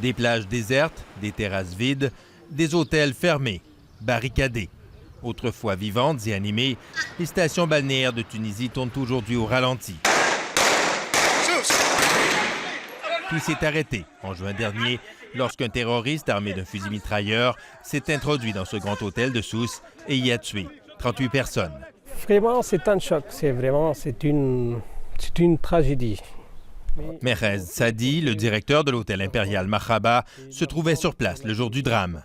Des plages désertes, des terrasses vides, des hôtels fermés, barricadés. Autrefois vivantes et animées, les stations balnéaires de Tunisie tournent aujourd'hui au ralenti. Tout s'est arrêté en juin dernier lorsqu'un terroriste armé d'un fusil mitrailleur s'est introduit dans ce grand hôtel de Sousse et y a tué 38 personnes. Vraiment, c'est un choc. C'est une tragédie. Mehrez Sadi, le directeur de l'hôtel impérial Marhaba, se trouvait sur place le jour du drame.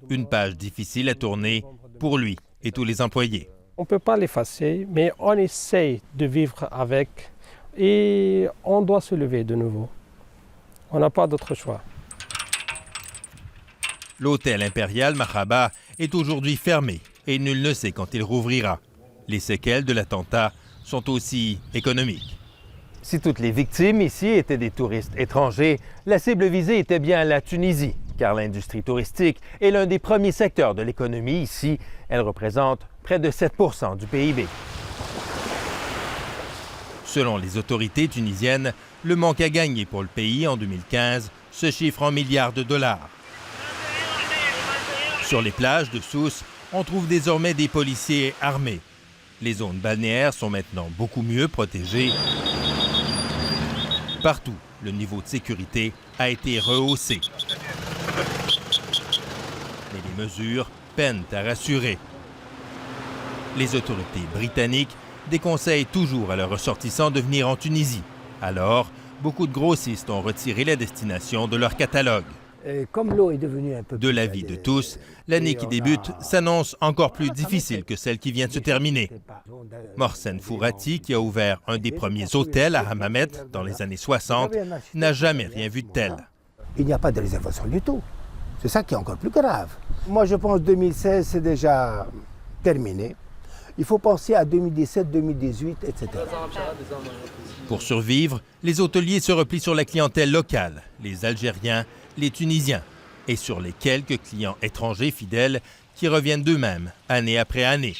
Une page difficile à tourner pour lui et tous les employés. On ne peut pas l'effacer, mais on essaye de vivre avec et on doit se lever de nouveau. On n'a pas d'autre choix. L'hôtel impérial Marhaba est aujourd'hui fermé et nul ne sait quand il rouvrira. Les séquelles de l'attentat sont aussi économiques. Si toutes les victimes ici étaient des touristes étrangers, la cible visée était bien la Tunisie, car l'industrie touristique est l'un des premiers secteurs de l'économie ici. Elle représente près de 7% du PIB. Selon les autorités tunisiennes, le manque à gagner pour le pays en 2015 se chiffre en milliards de dollars. Sur les plages de Sousse, on trouve désormais des policiers armés. Les zones balnéaires sont maintenant beaucoup mieux protégées. Partout, le niveau de sécurité a été rehaussé. Mais les mesures peinent à rassurer. Les autorités britanniques déconseillent toujours à leurs ressortissants de venir en Tunisie. Alors, beaucoup de grossistes ont retiré la destination de leur catalogue. Comme l'eau est devenue un peu de l'avis de tous, l'année qui débute s'annonce encore plus difficile que celle qui vient de se terminer. Mohsen Fourati, qui a ouvert un des premiers hôtels à Hammamet dans les années 60, n'a jamais rien vu de tel. Il n'y a pas de réservation du tout. C'est ça qui est encore plus grave. Moi, je pense que 2016, c'est déjà terminé. Il faut penser à 2017, 2018, etc. Pour survivre, les hôteliers se replient sur la clientèle locale, les Algériens, les Tunisiens, et sur les quelques clients étrangers fidèles qui reviennent d'eux-mêmes année après année.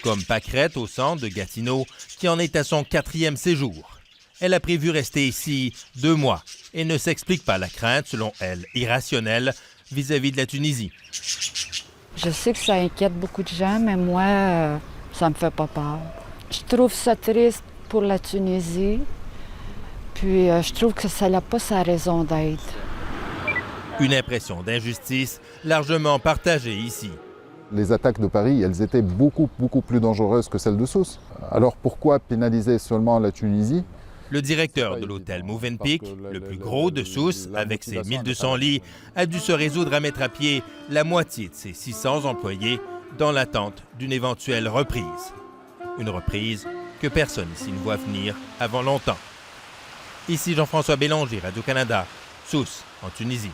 Comme Pâquerette au centre de Gatineau, qui en est à son 4e séjour. Elle a prévu rester ici 2 mois et ne s'explique pas la crainte, selon elle, irrationnelle vis-à-vis de la Tunisie. Je sais que ça inquiète beaucoup de gens, mais moi, ça me fait pas peur. Je trouve ça triste pour la Tunisie, puis je trouve que ça n'a pas sa raison d'être. Une impression d'injustice largement partagée ici. Les attaques de Paris, elles étaient beaucoup plus dangereuses que celles de Sousse. Alors pourquoi pénaliser seulement la Tunisie ? Le directeur de l'hôtel Movenpick, le plus gros de Sousse, avec ses 1200 lits, a dû se résoudre à mettre à pied la moitié de ses 600 employés dans l'attente d'une éventuelle reprise. Une reprise que personne ici ne voit venir avant longtemps. Ici Jean-François Bélanger, Radio-Canada, Sousse, en Tunisie.